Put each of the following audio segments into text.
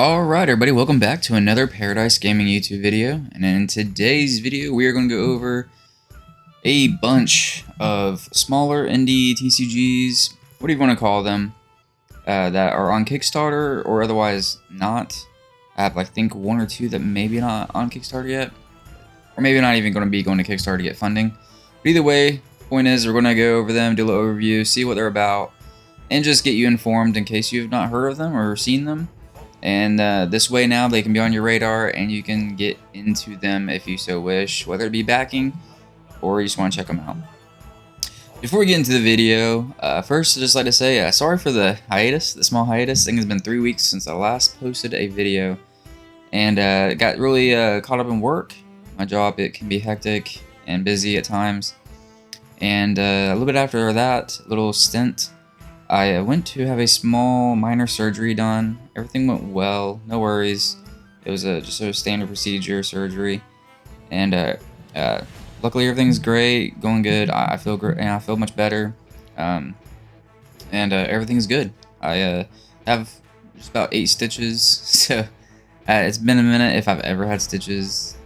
Alright everybody, welcome back to another Paradise Gaming YouTube video, and in today's video we are going to go over a bunch of smaller indie TCGs, what do you want to call them, that are on Kickstarter or otherwise not. I have I think one or two that maybe not on Kickstarter yet, or maybe not even going to be going to Kickstarter to get funding. But either way, point is we're going to go over them, do a little overview, see what they're about, and just get you informed in case you've not heard of them or seen them. And this way now they can be on your radar and you can get into them if you so wish, whether it be backing or you just want to check them out. Before we get into the video, first I'd just like to say sorry for the hiatus, the small hiatus. I think it's been 3 weeks since I last posted a video, and got really caught up in work. My job, it can be hectic and busy at times, and a little bit after that little stint, I went to have a small minor surgery done. Everything went well, no worries. It was just a standard procedure surgery, and luckily everything's great, going good. I feel great, and I feel much better, and everything's good. I have just about 8 stitches, so it's been a minute if I've ever had stitches.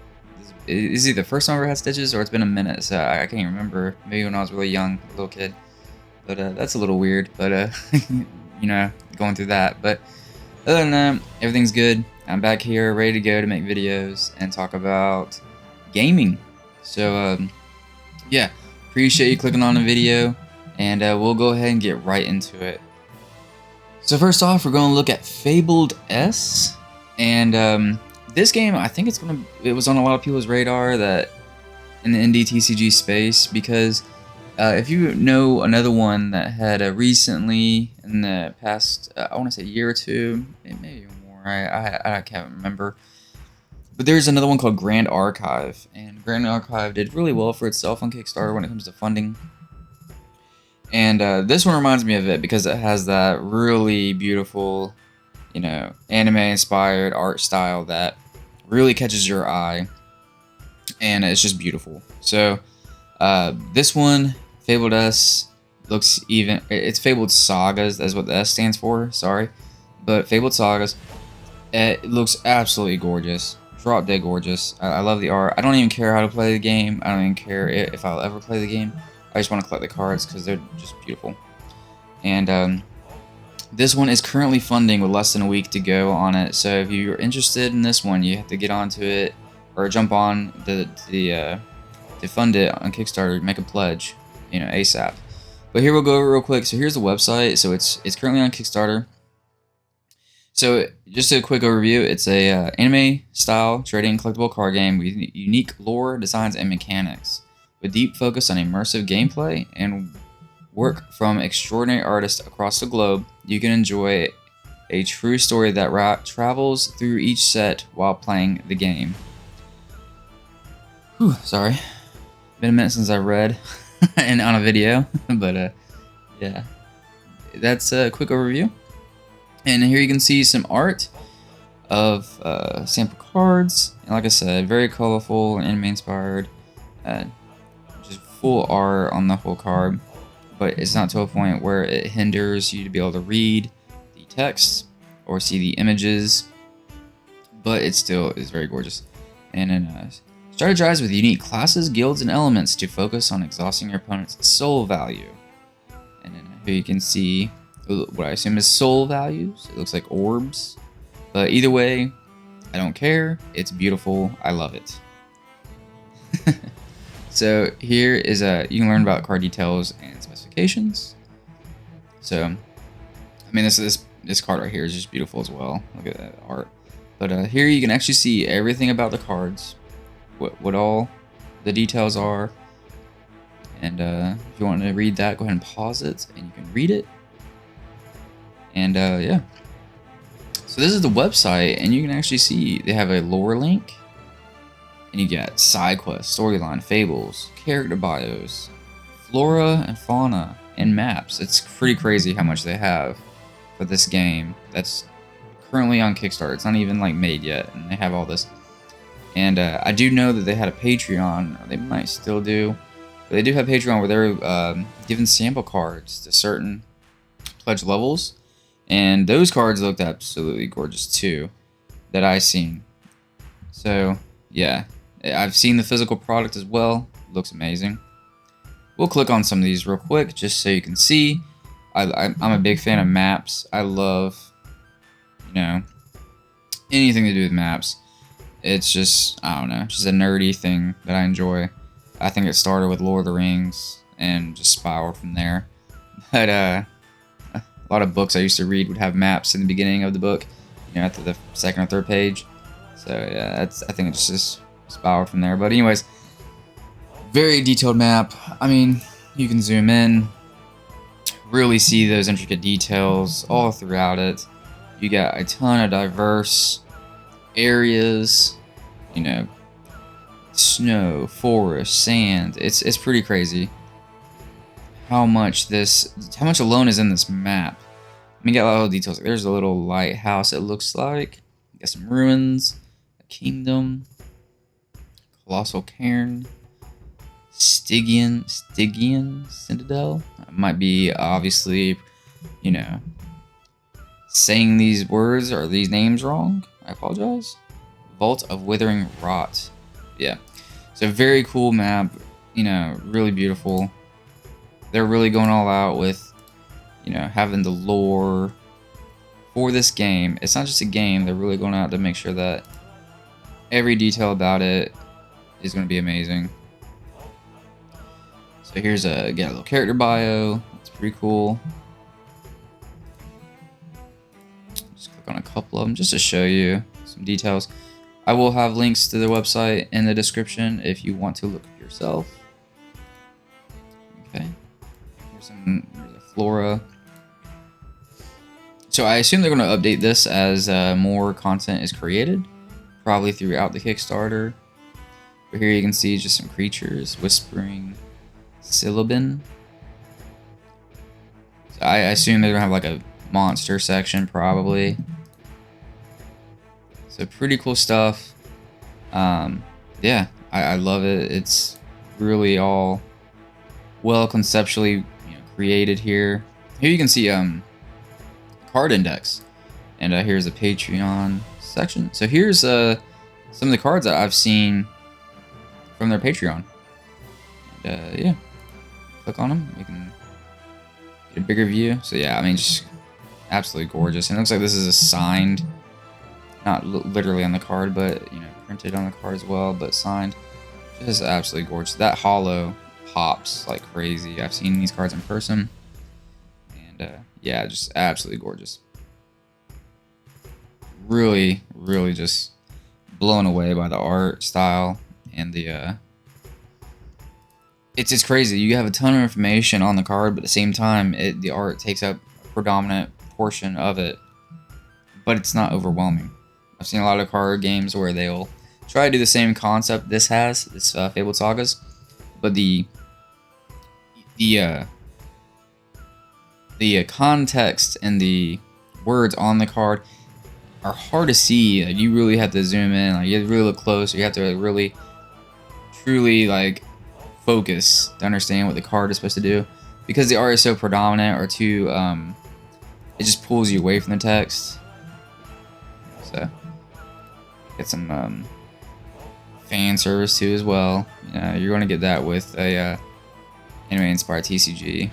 It's either the first time I ever had stitches or it's been a minute, so I can't even remember. Maybe when I was really young, a little kid. But that's a little weird, but you know, going through that. But other than that, everything's good. I'm back here ready to go to make videos and talk about gaming. So yeah, appreciate you clicking on the video, and we'll go ahead and get right into it. So first off, we're going to look at Fabled S, and this game, I think it was on a lot of people's radar that in the indie TCG space, because if you know another one that had recently, in the past, I want to say year or two, maybe even more, I can't remember. But there's another one called Grand Archive, and Grand Archive did really well for itself on Kickstarter when it comes to funding. And this one reminds me of it because it has that really beautiful, you know, anime-inspired art style that really catches your eye, and it's just beautiful. So this one, Fabled S, looks even, it's Fabled Sagas, that's what the S stands for, sorry. But Fabled Sagas, it looks absolutely gorgeous, drop dead gorgeous. I love the art. I don't even care how to play the game. I don't even care if I'll ever play the game. I just want to collect the cards because they're just beautiful. And this one is currently funding with less than a week to go on it. So if you're interested in this one, you have to get onto it or jump on to fund it on Kickstarter, make a pledge, you know, ASAP. But here we'll go over real quick. So here's the website. So it's currently on Kickstarter. So just a quick overview, it's a anime style trading collectible card game with unique lore, designs, and mechanics, with deep focus on immersive gameplay and work from extraordinary artists across the globe. You can enjoy a true story that travels through each set while playing the game. Whew, sorry. Been a minute since I read and on a video, but yeah, that's a quick overview. And here you can see some art of sample cards, and like I said, very colorful and anime inspired, just full art on the whole card, but it's not to a point where it hinders you to be able to read the text or see the images, but it still is very gorgeous. And then strategize with unique classes, guilds, and elements to focus on exhausting your opponent's soul value. And then here you can see what I assume is soul values. It looks like orbs. But either way, I don't care. It's beautiful. I love it. So here is you can learn about card details and specifications. So, I mean, this card right here is just beautiful as well. Look at that art. But here you can actually see everything about the cards. What all the details are, and if you want to read that, go ahead and pause it and you can read it. And yeah, so this is the website, and you can actually see they have a lore link, and you get side quests, storyline, fables, character bios, flora and fauna, and maps. It's pretty crazy how much they have for this game that's currently on Kickstarter. It's not even like made yet, and they have all this. And I do know that they had a Patreon, or they might still do, but they do have Patreon where they're giving sample cards to certain pledge levels, and those cards looked absolutely gorgeous too. that I've seen. So yeah, I've seen the physical product as well. Looks amazing. We'll click on some of these real quick just so you can see. I'm a big fan of maps. I love, you know, anything to do with maps. It's just, I don't know, just a nerdy thing that I enjoy. I think it started with Lord of the Rings and just spiraled from there. But a lot of books I used to read would have maps in the beginning of the book, you know, after the second or third page. So yeah, I think it's just spiraled from there. But anyways, very detailed map. I mean, you can zoom in, really see those intricate details all throughout it. You got a ton of diverse areas, you know, snow, forest, sand. It's pretty crazy how much alone is in this map. I mean, you got a lot of details. There's a little lighthouse, it looks like. You got some ruins, a kingdom, colossal cairn, Stygian Citadel. It might be obviously, you know, saying these words or these names wrong. I apologize. Vault of Withering Rot. Yeah. So very cool map, you know, really beautiful. They're really going all out with, you know, having the lore for this game. It's not just a game, they're really going out to make sure that every detail about it is going to be amazing. So here's get a little character bio. It's pretty cool. Just click on a couple of them just to show you some details. I will have links to the website in the description if you want to look up yourself. Okay. Here's a flora. So I assume they're going to update this as more content is created, probably throughout the Kickstarter. But here you can see just some creatures, Whispering Syllabin. So I assume they're going to have like a monster section, probably. So pretty cool stuff. Yeah, I love it. It's really all well conceptually, you know, created here. Here you can see card index, and here's a Patreon section. So here's some of the cards that I've seen from their Patreon. And, yeah, click on them. You can get a bigger view. So yeah, I mean, just absolutely gorgeous. And it looks like this is a signed, not literally on the card, but you know, printed on the card as well, but signed. Just absolutely gorgeous. That hollow pops like crazy. I've seen these cards in person, and yeah, just absolutely gorgeous. Really, really just blown away by the art style and the it's crazy. You have a ton of information on the card, but at the same time, the art takes up a predominant portion of it, but it's not overwhelming. I've seen a lot of card games where they'll try to do the same concept this has, this Fabled Sagas, but the context and the words on the card are hard to see. Like, you really have to zoom in. Like, you have to really look close. You have to really, truly like focus to understand what the card is supposed to do, because the art is so predominant or too. It just pulls you away from the text. So get some fan service too as well. You know, you're going to get that with a anime inspired TCG.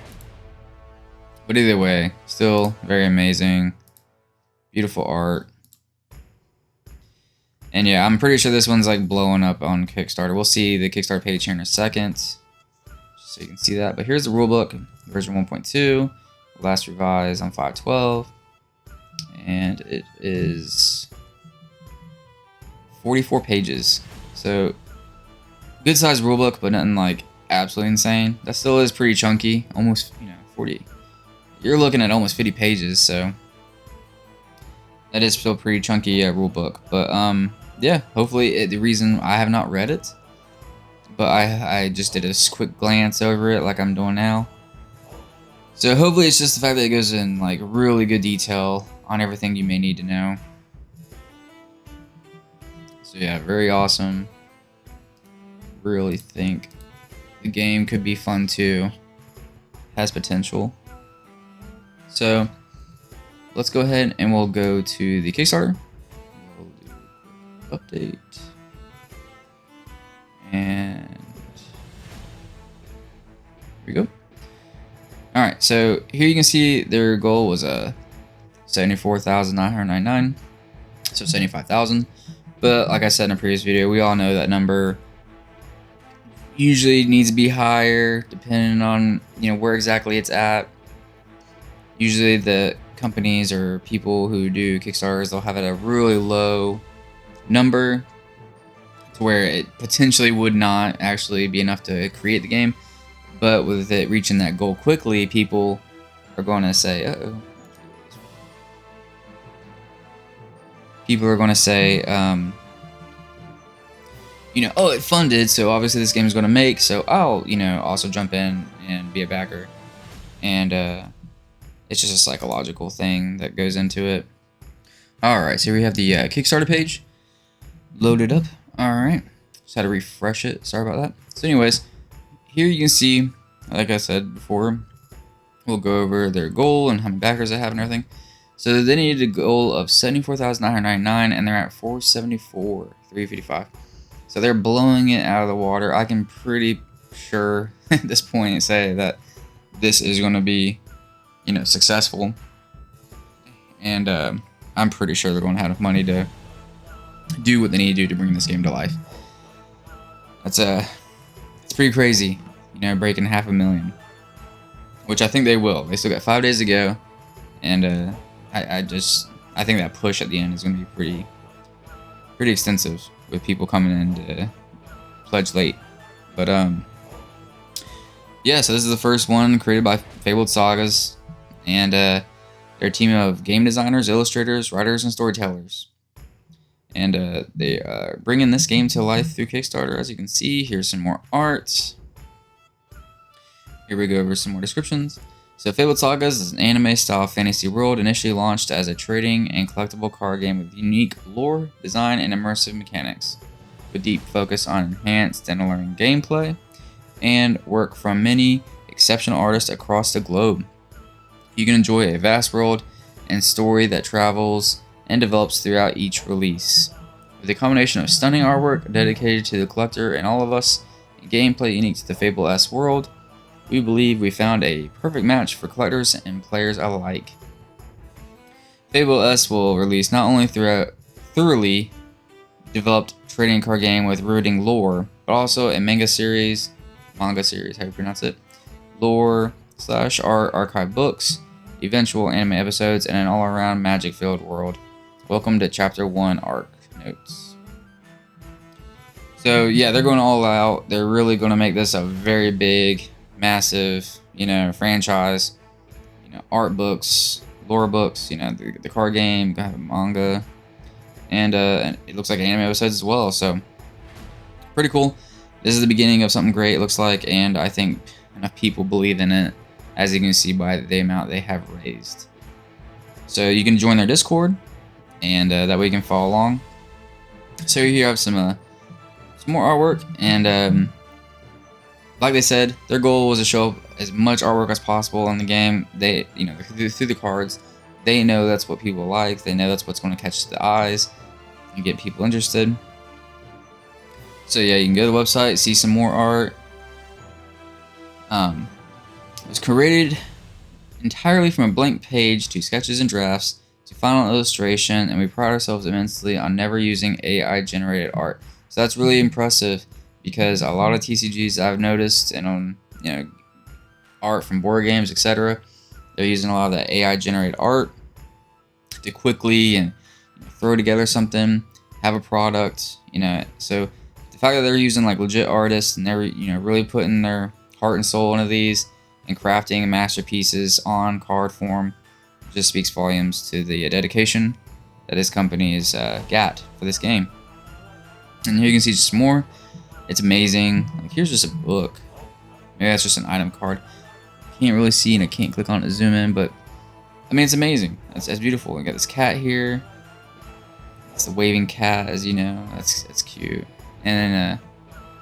But either way, still very amazing, beautiful art. And yeah, I'm pretty sure this one's like blowing up on Kickstarter. We'll see the Kickstarter page here in a second, just so you can see that. But here's the rulebook, version 1.2, last revised on 5/12, and it is 44 pages. So good sized rulebook, but nothing like absolutely insane. That still is pretty chunky, almost, you know, 40. You're looking at almost 50 pages, so that is still pretty chunky rulebook. But yeah, hopefully the reason I have not read it, but I just did a quick glance over it like I'm doing now. So hopefully it's just the fact that it goes in like really good detail on everything you may need to know. So yeah, very awesome. Really think the game could be fun too. Has potential. So let's go ahead and we'll go to the Kickstarter. We'll do update. And here we go. All right, so here you can see their goal was 74,999, so 75,000. But like I said in a previous video, we all know that number usually needs to be higher depending on where exactly it's at. Usually the companies or people who do Kickstarters, they'll have it at a really low number to where it potentially would not actually be enough to create the game. But with it reaching that goal quickly, people are going to say, people are going to say, oh, it funded, so obviously this game is going to make, so I'll, also jump in and be a backer. And it's just a psychological thing that goes into it. Alright, so we have the Kickstarter page loaded up. Alright, just had to refresh it. Sorry about that. So anyways, here you can see, like I said before, we'll go over their goal and how many backers they have and everything. So they needed a goal of 74,999 and they're at 474,355. So they're blowing it out of the water. I can pretty sure at this point say that this is going to be, successful. And I'm pretty sure they're going to have enough money to do what they need to do to bring this game to life. It's pretty crazy, breaking 500,000, which I think they will. They still got 5 days to go, and I think that push at the end is going to be pretty extensive with people coming in to pledge late. But yeah, so this is the first one created by Fabled Sagas, and they're a team of game designers, illustrators, writers, and storytellers. And they are bringing this game to life through Kickstarter. As you can see, here's some more art. Here we go over some more descriptions. So Fabled Sagas is an anime-style fantasy world initially launched as a trading and collectible card game with unique lore, design, and immersive mechanics, with deep focus on enhanced and alluring gameplay, and work from many exceptional artists across the globe. You can enjoy a vast world and story that travels and develops throughout each release. With a combination of stunning artwork dedicated to the collector and all of us, and gameplay unique to the Fable-esque world, we believe we found a perfect match for collectors and players alike. Fable-esque will release not only thoroughly developed trading card game with riveting lore, but also a manga series, how you pronounce it, lore/art archive books, eventual anime episodes, and an all-around magic-filled world. Welcome to Chapter 1 Arc Notes. So yeah, they're going all out. They're really going to make this a very big, massive, franchise. Art books, lore books, the card game, gonna have a manga, and it looks like anime episodes as well. So pretty cool. This is the beginning of something great, it looks like, and I think enough people believe in it, as you can see by the amount they have raised. So you can join their Discord, and that way you can follow along. So here you have some more artwork, and like they said, their goal was to show up as much artwork as possible in the game. They, through the cards, they know that's what people like. They know that's what's going to catch the eyes and get people interested. So yeah, you can go to the website, see some more art. It was created entirely from a blank page to sketches and drafts to final illustration, and we pride ourselves immensely on never using AI generated art. So that's really impressive, because a lot of TCGs I've noticed, and on art from board games, etc., they're using a lot of that AI generated art to quickly and throw together something, have a product, So the fact that they're using like legit artists and they're really putting their heart and soul into these and crafting masterpieces on card form just speaks volumes to the dedication that this company has got for this game. And here you can see just more. It's amazing. Like, here's just a book. Maybe that's just an item card. Can't really see, and I can't click on it to zoom in, but I mean, it's amazing. It's beautiful. We got this cat here. It's the waving cat, as you know. That's cute. And then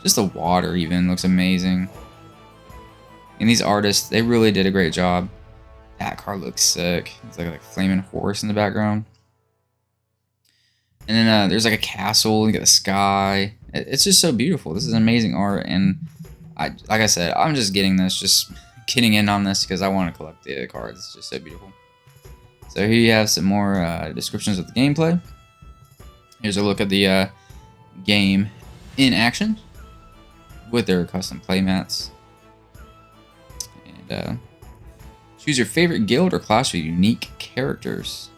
just the water even looks amazing. And these artists, they really did a great job. That card looks sick. It's like a flaming horse in the background. And then there's like a castle. You got the sky. It's just so beautiful. This is amazing art, and like I said, I'm just getting this, just getting in on this because I want to collect the cards. It's just so beautiful. So here you have some more descriptions of the gameplay. Here's a look at the game in action with their custom playmats. And choose your favorite guild or class with unique characters.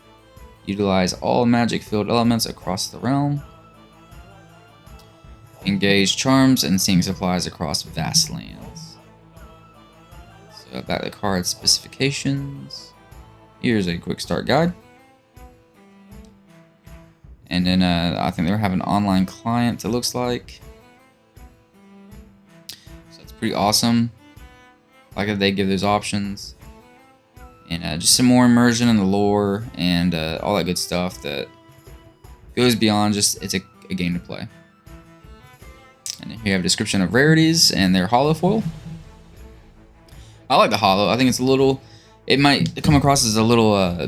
Utilize all magic-filled elements across the realm. Engage charms and seeing supplies across vast lands. So about the card specifications. Here's a quick start guide. And then I think they have an online client, it looks like. So it's pretty awesome. Like that they give those options. And just some more immersion in the lore and all that good stuff that goes beyond just it's a game to play. And here you have a description of rarities and their holo foil. I like the holo. I think it's a little, it might come across as a little, I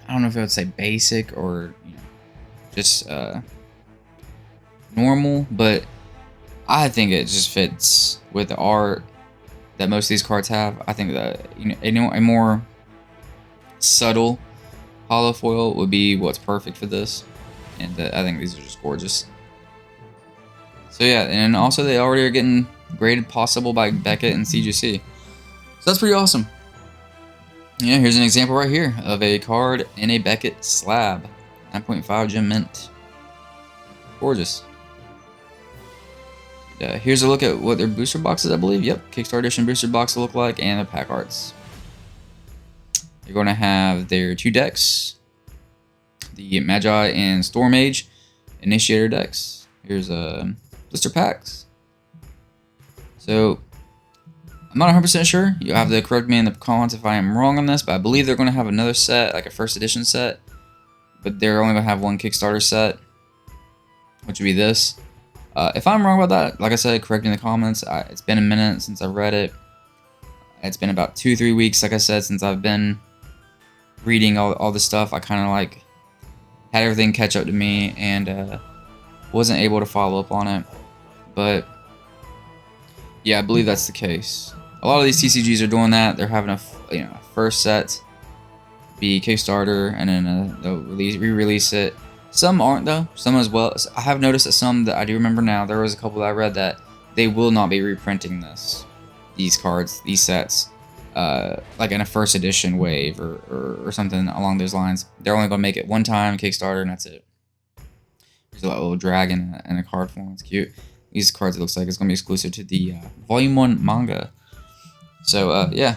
don't know if I would say basic or just normal, but I think it just fits with the art that most of these cards have. I think that a more subtle holo foil would be what's perfect for this, and I think these are just gorgeous. So yeah, and also they already are getting graded possible by Beckett and CGC, so that's pretty awesome. Yeah, here's an example right here of a card in a Beckett slab, 9.5 gem mint, gorgeous. Here's a look at what their booster boxes, I believe. Yep, Kickstarter edition booster box will look like, and the pack arts. You're going to have their 2 decks, the Magi and Storm Mage Initiator decks. Here's blister packs. So I'm not 100% sure. You'll have to correct me in the comments if I am wrong on this, but I believe they're going to have another set, like a first edition set, but they're only going to have one Kickstarter set, which would be this. If I'm wrong about that, like I said, correct me in the comments. It's been a minute since I've read it. It's been about 2-3 weeks, like I said, since I've been reading all this stuff. I kind of like had everything catch up to me and wasn't able to follow up on it. But yeah, I believe that's the case. A lot of these TCGs are doing that. They're having a first set be Kickstarter, and then they'll re-release it. Some aren't though. Some as well. I have noticed that some that I do remember now. There was a couple that I read that they will not be reprinting these cards, these sets, like in a first edition wave or something along those lines. They're only gonna make it one time Kickstarter, and that's it. There's a little dragon in a card form. It's cute. These cards, it looks like it's gonna be exclusive to the Volume 1 manga. So yeah,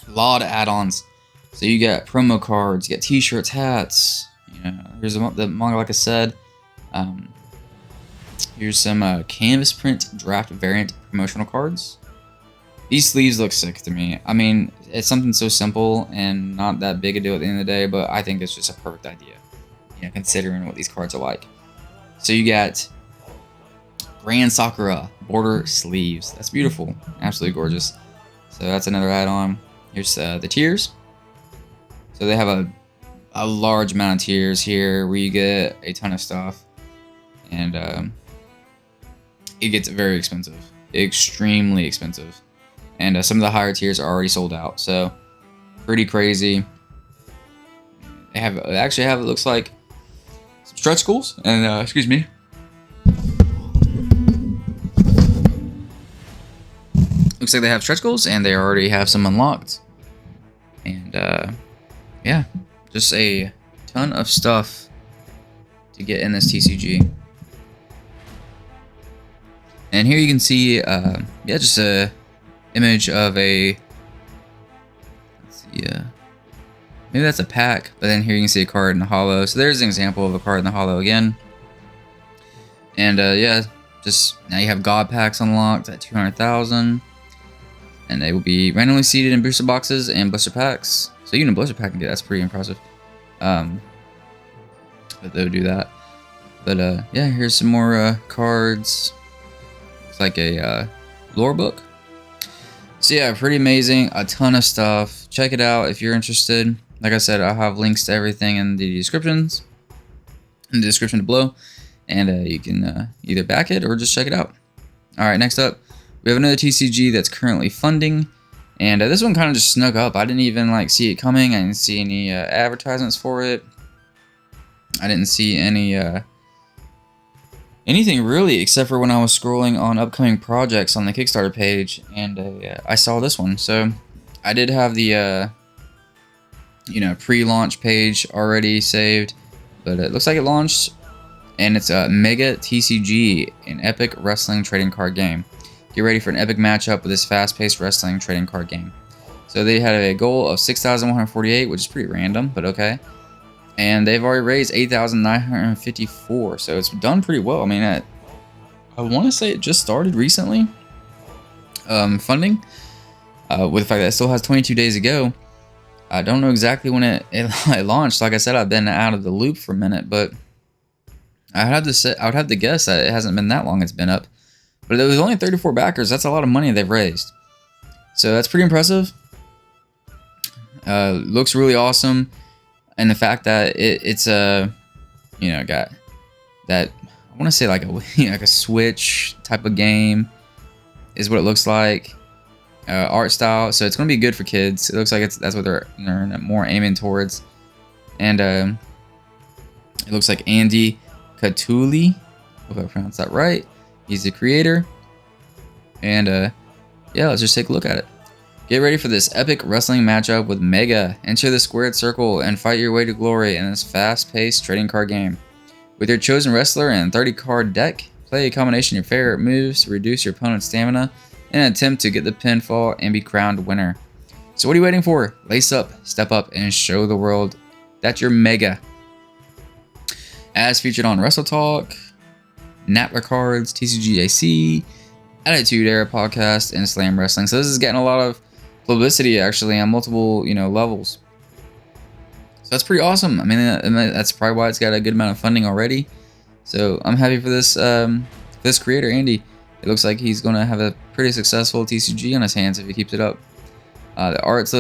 a lot of add-ons. So you got promo cards, you got T-shirts, hats. Here's the manga, like I said. Here's some canvas print draft variant promotional cards. These sleeves look sick to me. I mean, it's something so simple and not that big a deal at the end of the day, but I think it's just a perfect idea, considering what these cards are like. So you got Grand Sakura border sleeves. That's beautiful. Absolutely gorgeous. So that's another add-on. Here's the tiers. So they have a large amount of tiers here where you get a ton of stuff, and it gets very expensive, extremely expensive, and some of the higher tiers are already sold out, so pretty crazy. They actually have, it looks like, some stretch goals, and excuse me, looks like they have stretch goals, and they already have some unlocked, and yeah. Just a ton of stuff to get in this TCG. And here you can see, yeah, just a image of a, let's see, maybe that's a pack, but then here you can see a card in the holo. So there's an example of a card in the holo again. And yeah, just now you have God packs unlocked at 200,000. And they will be randomly seeded in booster boxes and blister packs. So even a blister pack can get, that's pretty impressive. But they'll do that. But yeah, here's some more cards. It's like a lore book. So yeah, pretty amazing. A ton of stuff. Check it out if you're interested. Like I said, I'll have links to everything in the descriptions. in the description below, and you can either back it or just check it out. All right, next up, we have another TCG that's currently funding, and this one kind of just snuck up. I didn't even like see it coming. I didn't see any advertisements for it. I didn't see any anything really, except for when I was scrolling on upcoming projects on the Kickstarter page, and I saw this one. So I did have the pre-launch page already saved, but it looks like it launched, and it's a Mega TCG, an epic wrestling trading card game. Get ready for an epic matchup with this fast-paced wrestling trading card game. So they had a goal of 6,148, which is pretty random, but okay. And they've already raised 8,954, so it's done pretty well. I mean, I want to say it just started recently, funding, with the fact that it still has 22 days to go. I don't know exactly when it launched. Like I said, I've been out of the loop for a minute, but I would have to guess that it hasn't been that long it's been up. But there was only 34 backers. That's a lot of money they've raised. So that's pretty impressive. Looks really awesome. And the fact that it's got that, I want to say like a Switch type of game is what it looks like. Art style, so it's gonna be good for kids. It looks like that's what they're more aiming towards. And it looks like Andy Catuli, hope I pronounced that right. He's the creator. And yeah, let's just take a look at it. Get ready for this epic wrestling matchup with Mega. Enter the squared circle and fight your way to glory in this fast-paced trading card game. With your chosen wrestler and 30-card deck, play a combination of your favorite moves to reduce your opponent's stamina in an attempt to get the pinfall and be crowned winner. So what are you waiting for? Lace up, step up, and show the world that you're Mega. As featured on Wrestle Talk, Napler Cards, TCG AC, Attitude Era Podcast, and Slam Wrestling. So this is getting a lot of publicity actually on multiple levels. So that's pretty awesome. I mean, that's probably why it's got a good amount of funding already. So I'm happy for this creator, Andy. It looks like he's going to have a pretty successful TCG on his hands if he keeps it up. The art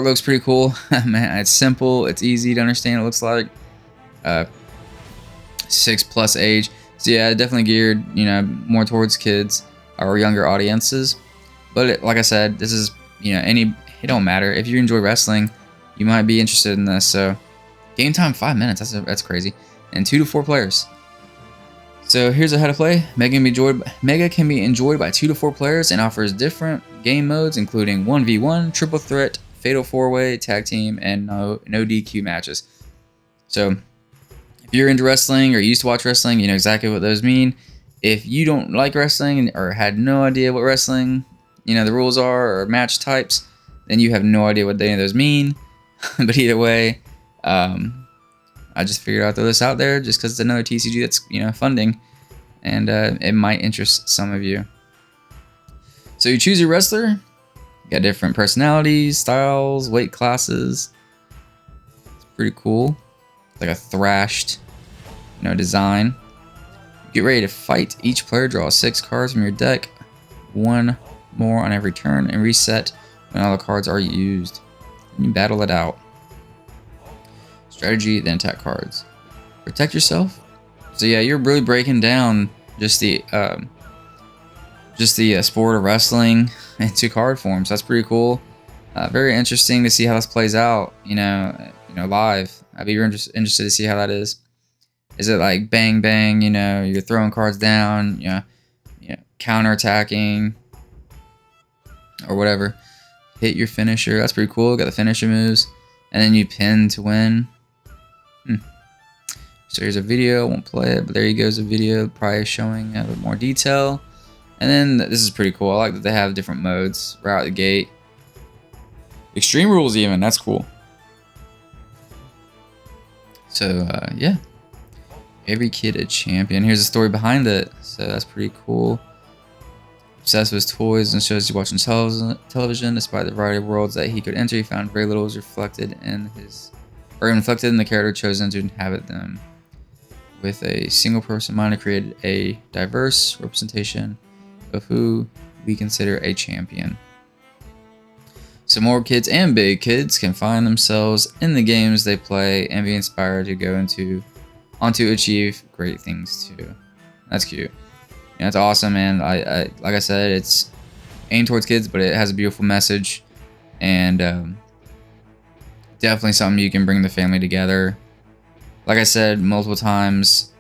looks pretty cool. Man, it's simple. It's easy to understand. It looks like 6+ age. So yeah, definitely geared more towards kids or younger audiences. But like I said, this is it don't matter if you enjoy wrestling, you might be interested in this. So game time 5 minutes. That's crazy. And 2 to 4 players. So here's how to play. Mega can be enjoyed by 2 to 4 players and offers different game modes, including 1v1, triple threat, fatal 4-way, tag team, and no DQ matches. So if you're into wrestling or used to watch wrestling, you know exactly what those mean. If you don't like wrestling or had no idea what wrestling, the rules are or match types, then you have no idea what any of those mean. But either way, I just figured I'd throw this out there just because it's another TCG that's funding, and it might interest some of you. So you choose your wrestler. You got different personalities, styles, weight classes. It's pretty cool. It's like a thrashed, design. Get ready to fight. Each player draws 6 cards from your deck, 1 more on every turn, and reset when all the cards are used. And you battle it out. Strategy, then attack cards. Protect yourself. So yeah, you're really breaking down just the sport of wrestling into card forms. That's pretty cool. Very interesting to see how this plays out. Live. I'd be interested to see how that is. Is it like bang bang? You're throwing cards down. Counter attacking or whatever. Hit your finisher. That's pretty cool. Got the finisher moves, and then you pin to win. So here's a video. I won't play it, but there you goes a video, probably showing a little more detail. And then this is pretty cool. I like that they have different modes right out the gate. Extreme rules even. That's cool. So yeah, every kid a champion. Here's the story behind it. So that's pretty cool. Obsessed with toys and shows he watching television. Despite the variety of worlds that he could enter, he found very little was reflected in the character chosen to inhabit them. With a single person mind, created a diverse representation of who we consider a champion. So more kids and big kids can find themselves in the games they play and be inspired to go on to achieve great things too. That's cute. Yeah, that's awesome, man. I like I said, it's aimed towards kids, but it has a beautiful message, and definitely something you can bring the family together. Like I said multiple times,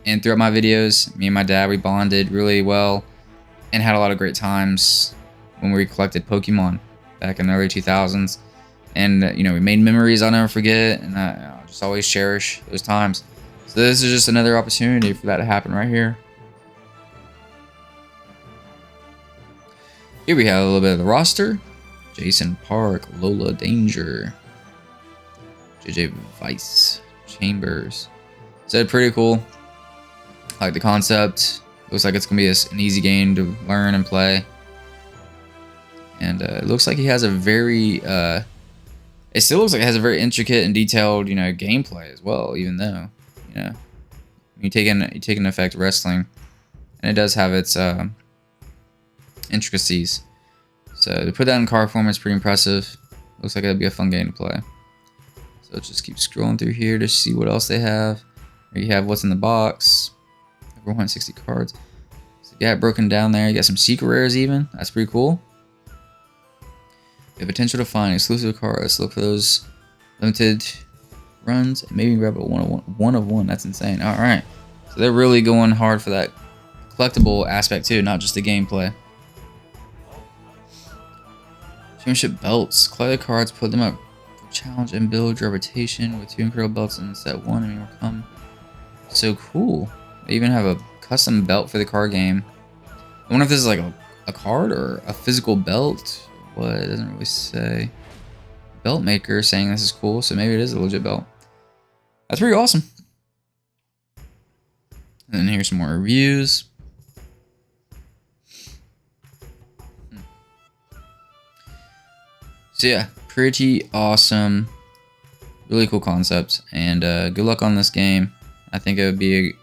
and throughout my videos, me and my dad, we bonded really well and had a lot of great times when we collected Pokemon back in the early 2000s. And you know, we made memories I'll never forget, and I'll just always cherish those times. So this is just another opportunity for that to happen right here. Here we have a little bit of the roster. Jason Park, Lola Danger, JJ Vice, Chambers. So pretty cool. I like the concept. Looks like it's going to be an easy game to learn and play. And it looks like he has a very... it still looks like it has a very intricate and detailed, you know, gameplay as well, even though, you know, you take in effect wrestling. And it does have its... intricacies. So to put that in card form is pretty impressive. Looks like it'd be a fun game to play. So let's just keep scrolling through here to see what else they have. Here you have what's in the box. Over 160 cards. So you got it broken down there. You got some secret rares even. That's pretty cool. You have potential to find exclusive cards. Look for those limited runs and maybe grab a one of one. That's insane. All right. So they're really going hard for that collectible aspect too, not just the gameplay. Championship belts. Collect the cards, put them up for challenge, and build your reputation with 2 incredible belts in set 1. I mean, will come. So cool. They even have a custom belt for the card game. I wonder if this is like a card or a physical belt. What? It doesn't really say. Belt maker saying this is cool, so maybe it is a legit belt. That's pretty awesome. And then here's some more reviews. So yeah, pretty awesome, really cool concept, and good luck on this game. I think it would be,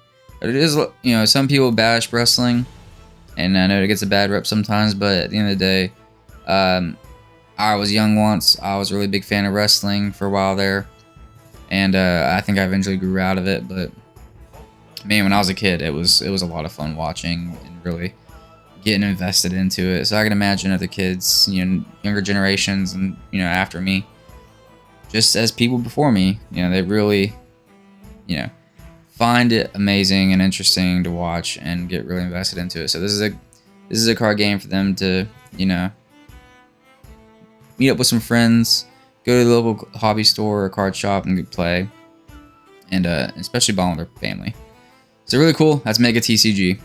it is, you know, some people bash wrestling, and I know it gets a bad rep sometimes, but at the end of the day, I was young once. I was a really big fan of wrestling for a while there, and I think I eventually grew out of it. But man, when I was a kid, it was a lot of fun watching and really getting invested into it. So I can imagine other kids, you know, younger generations, and you know, after me, just as people before me, you know, they really, you know, find it amazing and interesting to watch and get really invested into it. So this is a card game for them to, you know, meet up with some friends, go to the local hobby store or card shop and play, and especially bond with their family. So really cool. That's Mega TCG.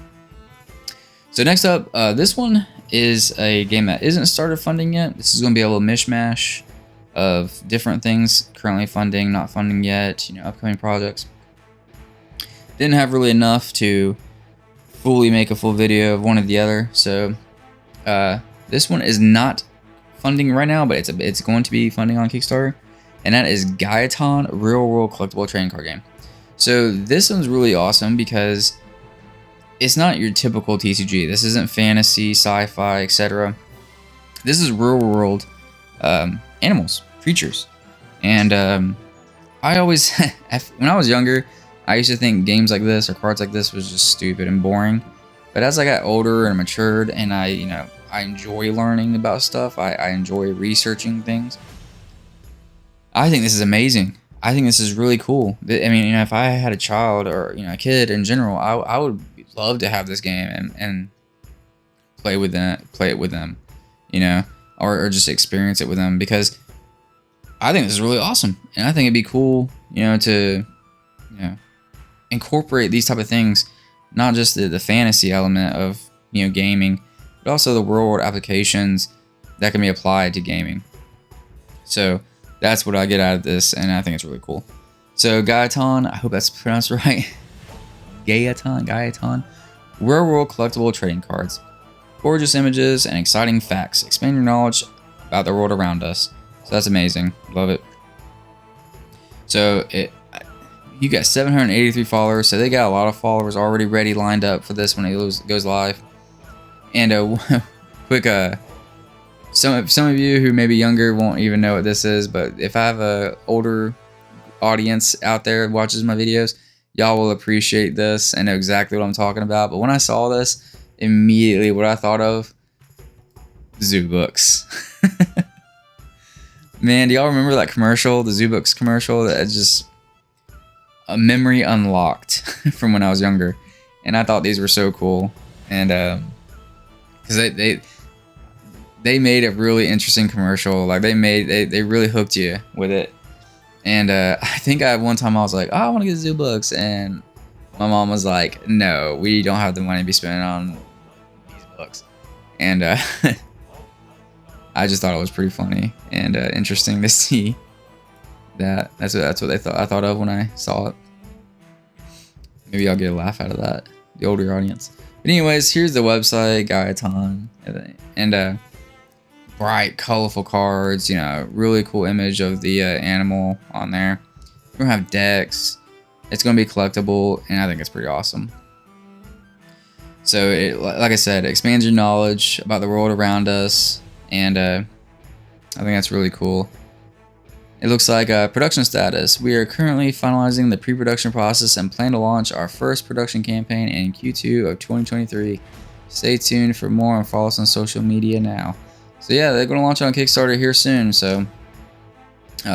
So next up, this one is a game that isn't started funding yet. This is going to be a little mishmash of different things, currently funding, not funding yet, you know, upcoming projects. Didn't have really enough to fully make a full video of one or the other. So this one is not funding right now, but it's going to be funding on Kickstarter, and that is Gaiaton Real World Collectible Trading Card Game. So this one's really awesome because it's not your typical TCG. This isn't fantasy, sci-fi, etc. This is real world animals, creatures. And I always, when I was younger, I used to think games like this or cards like this was just stupid and boring. But as I got older and matured, and I enjoy learning about stuff, I enjoy researching things, I think this is amazing. I think this is really cool. I mean, you know, if I had a child or, you know, a kid in general, I would love to have this game and play it with them, you know, or just experience it with them, because I think this is really awesome, and I think it'd be cool, you know, to, you know, incorporate these type of things, not just the fantasy element of, you know, gaming, but also the real world applications that can be applied to gaming. So that's what I get out of this, and I think it's really cool. So Gaiaton, I hope that's pronounced right. Gaiaton. Real world collectible trading cards. Gorgeous images and exciting facts. Expand your knowledge about the world around us. So that's amazing. Love it. So you got 783 followers, so they got a lot of followers already ready, lined up for this when it goes live. And quick, some of you who may be younger won't even know what this is, but if I have a older audience out there that watches my videos, y'all will appreciate this and know exactly what I'm talking about. But when I saw this, immediately what I thought of, Zoo Books. Man, do y'all remember that commercial, the Zoo Books commercial? That just a memory unlocked from when I was younger, and I thought these were so cool. And because they made a really interesting commercial. Like they really hooked you with it. And I think one time I was like, oh, I want to get Zoo Books, and my mom was like, no, we don't have the money to be spending on these books. And I just thought it was pretty funny and interesting to see that. That's what I thought of when I saw it. Maybe I'll get a laugh out of that, the older audience. But anyways, here's the website, Gaiaton, and bright, colorful cards. You know, really cool image of the animal on there. We're gonna have decks. It's gonna be collectible, and I think it's pretty awesome. So, like I said, it expands your knowledge about the world around us. And I think that's really cool. It looks like production status. We are currently finalizing the pre-production process and plan to launch our first production campaign in Q2 of 2023. Stay tuned for more and follow us on social media now. So yeah, they're going to launch on Kickstarter here soon. So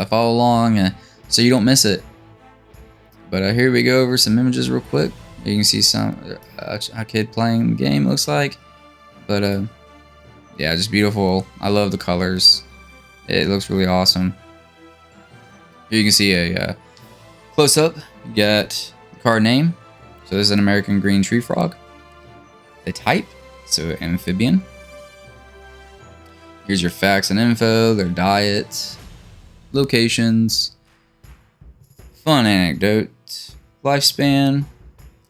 follow along so you don't miss it. But here we go over some images real quick. You can see some a kid playing the game, looks like. But yeah, just beautiful. I love the colors. It looks really awesome. Here you can see a close-up. You got the card name. So this is an American green tree frog. The type, so amphibian. Here's your facts and info, their diet, locations, fun anecdote, lifespan,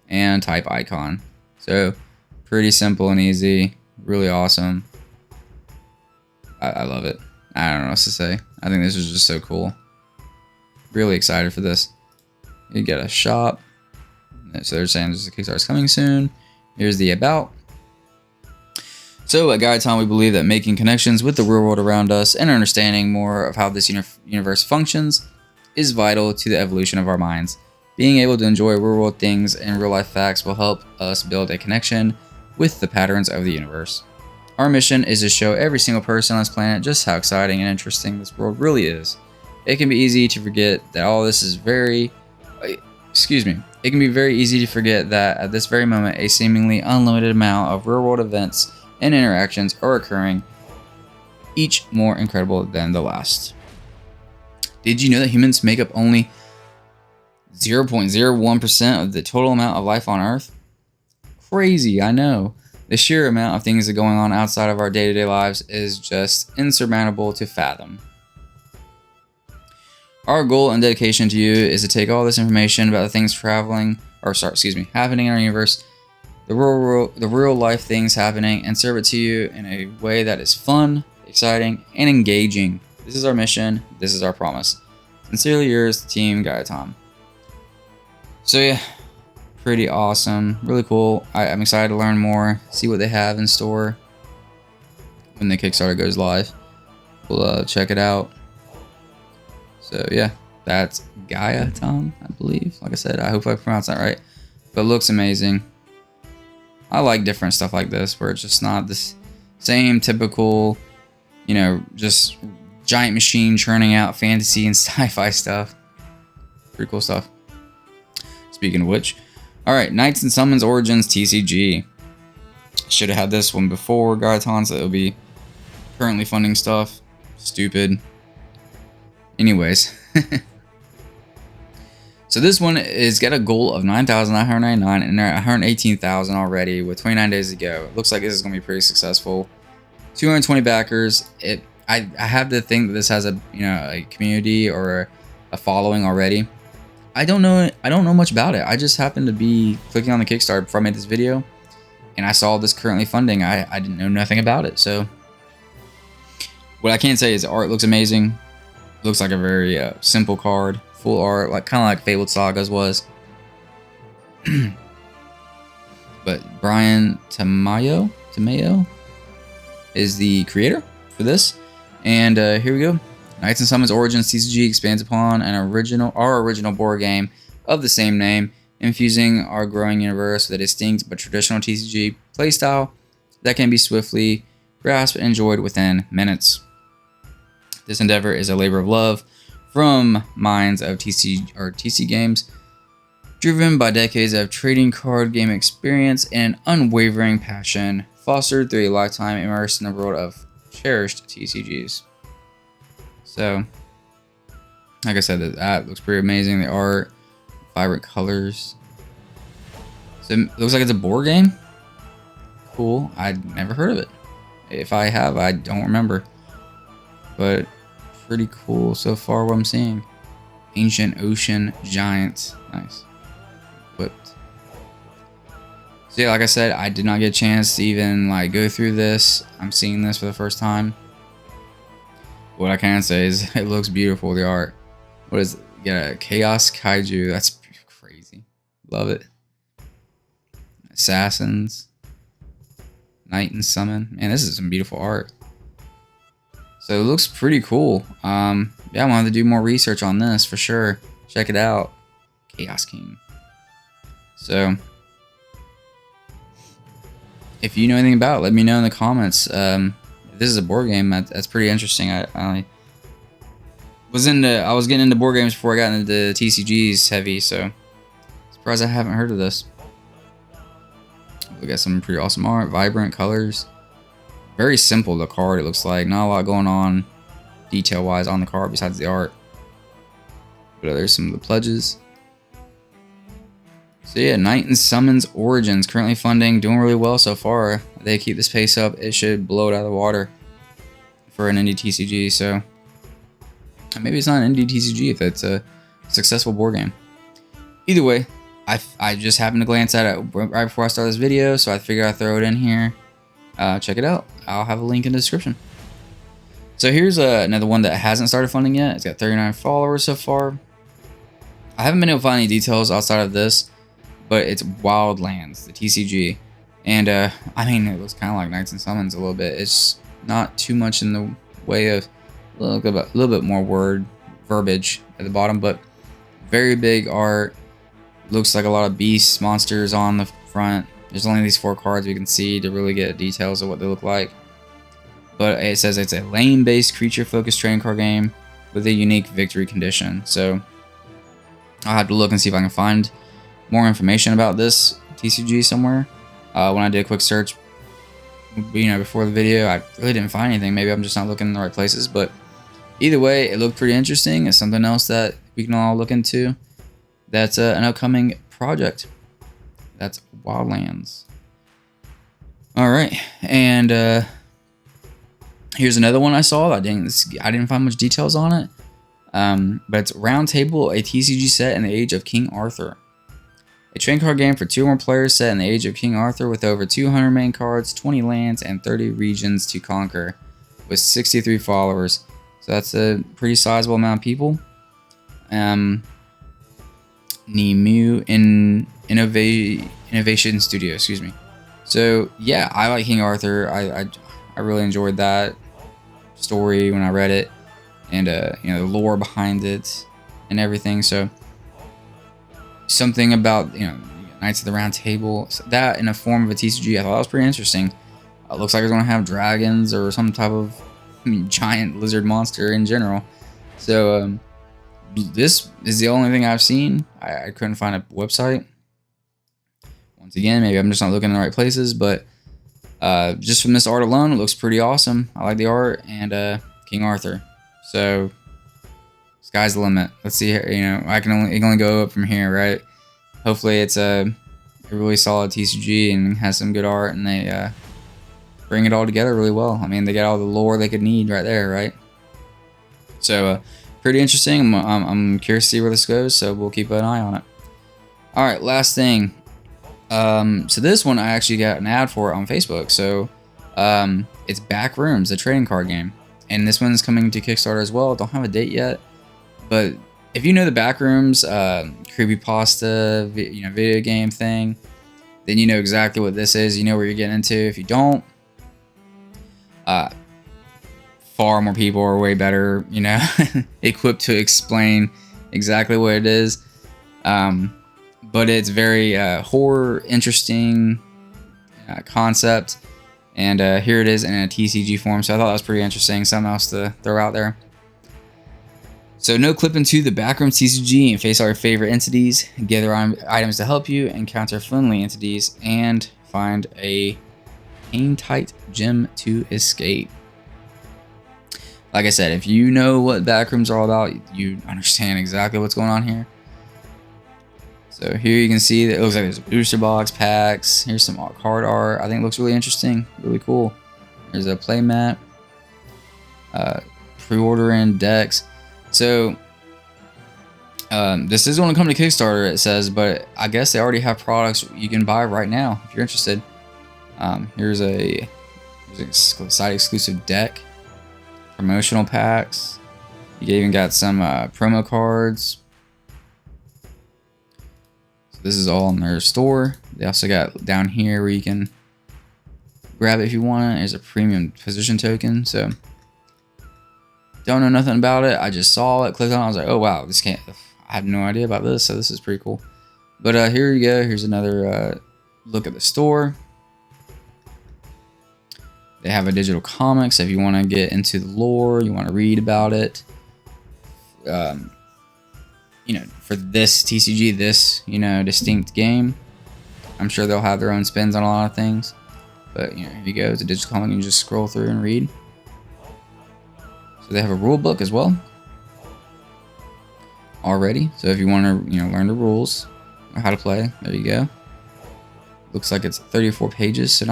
and type icon. So pretty simple and easy. Really awesome. I love it. I don't know what else to say. I think this is just so cool. Really excited for this. You get a shop. So they're saying this Kickstarter is coming soon. Here's the about. So at Gaiaton, we believe that making connections with the real world around us and understanding more of how this universe functions is vital to the evolution of our minds. Being able to enjoy real world things and real life facts will help us build a connection with the patterns of the universe. Our mission is to show every single person on this planet just how exciting and interesting this world really is. It can be easy to forget that all this is It can be very easy to forget that at this very moment, a seemingly unlimited amount of real-world events and interactions are occurring, each more incredible than the last. Did you know that humans make up only 0.01% of the total amount of life on Earth? Crazy, I know. The sheer amount of things that are going on outside of our day-to-day lives is just insurmountable to fathom. Our goal and dedication to you is to take all this information about the things happening in our universe, the real life things happening, and serve it to you in a way that is fun, exciting, and engaging. This is our mission. This is our promise. Sincerely yours, Team Gaiaton. So yeah, pretty awesome. Really cool. I'm excited to learn more, see what they have in store when the Kickstarter goes live. We'll check it out. So yeah, that's Gaiaton, I believe. Like I said, I hope I pronounced that right. But it looks amazing. I like different stuff like this, where it's just not this same typical, you know, just giant machine churning out fantasy and sci-fi stuff. Pretty cool stuff. Speaking of which, alright, Knights and Summons Origins TCG. Should have had this one before Gaiaton, so it'll be currently funding stuff. Stupid. Anyways. So this one is got a goal of 9,999 and they're at 118,000 already with 29 days to go. It looks like this is going to be pretty successful. 220 backers. I have to think that this has a a community or a following already. I don't know much about it. I just happened to be clicking on the Kickstarter before I made this video, and I saw this currently funding. I didn't know nothing about it. So what I can say is the art looks amazing. It looks like a very simple card, full art, kind of like Fabled Sagas was. But Brian Tamayo is the creator for this, and here we go. Knights and Summons Origins TCG expands upon our original board game of the same name infusing our growing universe with a distinct but traditional TCG playstyle that can be swiftly grasped and enjoyed within minutes. This endeavor is a labor of love from minds of TC games, driven by decades of trading card game experience and an unwavering passion fostered through a lifetime immersed in the world of cherished TCGs. So, like I said, that looks pretty amazing. The art, vibrant colors. So it looks like it's a board game. Cool. I'd never heard of it. If I have, I don't remember. But pretty cool so far what I'm seeing. Ancient Ocean Giants. Nice. Equipped. So yeah, like I said, I did not get a chance to even like go through this. I'm seeing this for the first time. What I can say is it looks beautiful, the art. What is it? Yeah, Chaos Kaiju. That's crazy. Love it. Assassins. Knight and Summon. Man, this is some beautiful art. So it looks pretty cool. Yeah, I'm gonna have to do more research on this for sure. Check it out. Chaos King. So if you know anything about it, let me know in the comments. If this is a board game, that's pretty interesting. I was getting into board games before I got into TCGs heavy, so surprised I haven't heard of this. We got some pretty awesome art, vibrant colors. Very simple, the card, it looks like. Not a lot going on detail-wise on the card besides the art. But there's some of the pledges. So yeah, Knight and Summons Origins, currently funding, doing really well so far. If they keep this pace up, it should blow it out of the water for an indie TCG, so maybe it's not an indie TCG if it's a successful board game. Either way, I just happened to glance at it right before I started this video, so I figured I'd throw it in here. Check it out. I'll have a link in the description. So here's another one that hasn't started funding yet. It's got 39 followers so far. I haven't been able to find any details outside of this, but it's Wildlands, the TCG. And I mean, it looks kind of like Knights and Summons a little bit. It's not too much in the way of a little bit more verbiage at the bottom, but very big art. Looks like a lot of beasts, monsters on the front. There's only these 4 cards we can see to really get details of what they look like. But it says it's a lane-based creature-focused trading card game with a unique victory condition. So I'll have to look and see if I can find more information about this TCG somewhere. When I did a quick search, before the video, I really didn't find anything. Maybe I'm just not looking in the right places. But either way, it looked pretty interesting. It's something else that we can all look into. That's an upcoming project. That's Wildlands. Alright, and here's another one I saw. I didn't find much details on it. But it's Round Table, a TCG set in the age of King Arthur. A trading card game for 2 or more players set in the age of King Arthur with over 200 main cards, 20 lands, and 30 regions to conquer, with 63 followers. So that's a pretty sizable amount of people. Nemu Innovation Studio, excuse me. So yeah, I like King Arthur. I really enjoyed that story when I read it, and the lore behind it and everything. So something about Knights of the Round Table, that in a form of a TCG, I thought that was pretty interesting. It looks like it's gonna have dragons or some type of giant lizard monster in general. So this is the only thing I've seen. I couldn't find a website. Once again, maybe I'm just not looking in the right places, but just from this art alone, it looks pretty awesome. I like the art, and King Arthur. So sky's the limit. Let's see here. It can only go up from here, right? Hopefully, it's a really solid TCG and has some good art, and they bring it all together really well. I mean, they got all the lore they could need right there, right? So pretty interesting. I'm curious to see where this goes, so we'll keep an eye on it. All right, last thing. So this one I actually got an ad for it on Facebook. So it's Backrooms, a trading card game, and this one's coming to Kickstarter as well. Don't have a date yet, but if you know the Backrooms creepypasta video game thing, then you know exactly what this is. You know what you're getting into. If you don't, far more people are way better, equipped to explain exactly what it is. but it's very horror, interesting concept. And here it is in a TCG form, so I thought that was pretty interesting. Something else to throw out there. So no clip into the Backrooms TCG and face all your favorite entities, gather items to help you, encounter friendly entities, and find a hang-tight gem to escape. Like I said, if you know what Backrooms are all about, you understand exactly what's going on here. So here you can see that it looks like there's a booster box, packs. Here's some card art. I think it looks really interesting, really cool. There's a play mat, pre-ordering decks. So this is going to come to Kickstarter, it says, but I guess they already have products you can buy right now if you're interested. Here's a site exclusive deck, promotional packs. You even got some promo cards. This is all in their store. They also got down here where you can grab it if you want it. There's a premium position token. So don't know nothing about it. I just saw it, clicked on it. I was like, oh wow, this can't. I have no idea about this. So this is pretty cool. But here you go. Here's another look at the store. They have a digital comic. So if you want to get into the lore, you want to read about it. You know, for this TCG, this, you know, distinct game, I'm sure they'll have their own spins on a lot of things. But, you know, here you go. It's a digital comic. You can just scroll through and read. So they have a rule book as well already. So if you want to, you know, learn the rules or how to play, there you go. Looks like it's 34 pages, so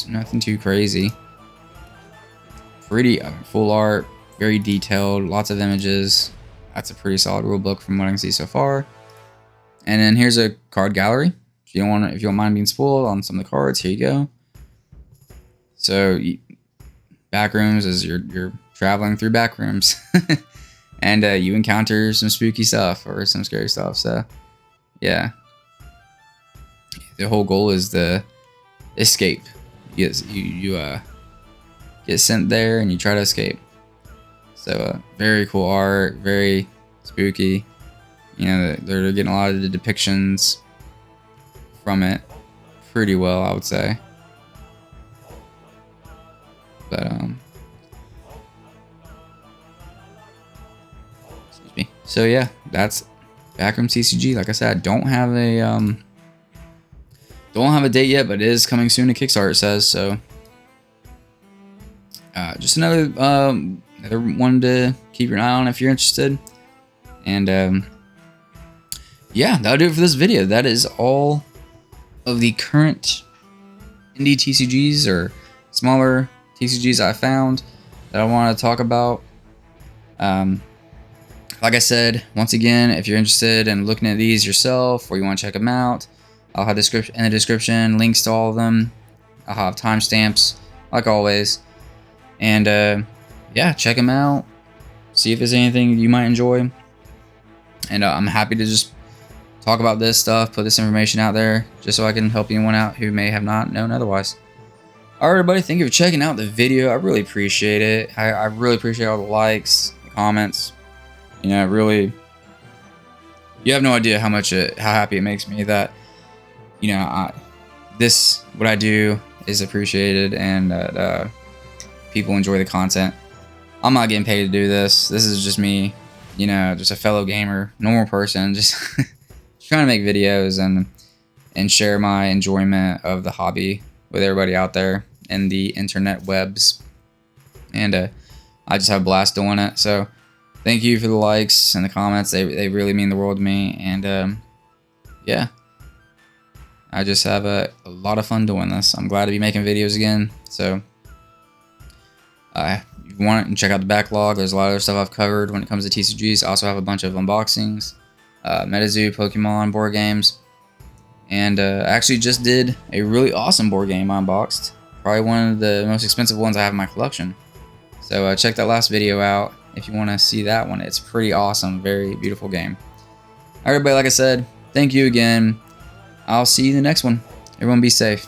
nothing too crazy. Pretty full art, very detailed, lots of images. That's a pretty solid rule book from what I can see so far. And then here's a card gallery. If you don't mind being spoiled on some of the cards, here you go. So Backrooms is you're traveling through Backrooms, and you encounter some spooky stuff or some scary stuff. So yeah, the whole goal is the escape. You get sent there and you try to escape. So very cool art, very spooky. You know, they're getting a lot of the depictions from it pretty well, I would say. But excuse me. So yeah, that's Backrooms TCG. Like I said, I don't have a date yet, but it is coming soon to Kickstarter, it says. So just another one to keep your eye on if you're interested. And yeah, that'll do it for this video. That is all of the current indie TCGs or smaller TCGs I found that I want to talk about. Like I said, once again, if you're interested in looking at these yourself or you want to check them out, I'll have in the description links to all of them. I'll have timestamps like always. And yeah, check them out. See if there's anything you might enjoy. And I'm happy to just talk about this stuff, put this information out there, just so I can help anyone out who may have not known otherwise. Alright everybody, thank you for checking out the video. I really appreciate it. I really appreciate all the likes, the comments. You know, really, you have no idea how happy it makes me that, you know, what I do is appreciated and people enjoy the content. I'm not getting paid to do this. This is just me, you know, just a fellow gamer, normal person, just trying to make videos and share my enjoyment of the hobby with everybody out there in the internet webs. And I just have a blast doing it. So thank you for the likes and the comments. They really mean the world to me. And yeah, I just have a lot of fun doing this. I'm glad to be making videos again. So if you want to check out the backlog, there's a lot of other stuff I've covered when it comes to TCGs. I also have a bunch of unboxings, MetaZoo, Pokemon board games, and I actually just did a really awesome board game I unboxed. Probably one of the most expensive ones I have in my collection. So check that last video out if you want to see that one. It's pretty awesome, very beautiful game. Alright everybody, like I said, thank you again. I'll see you in the next one. Everyone be safe.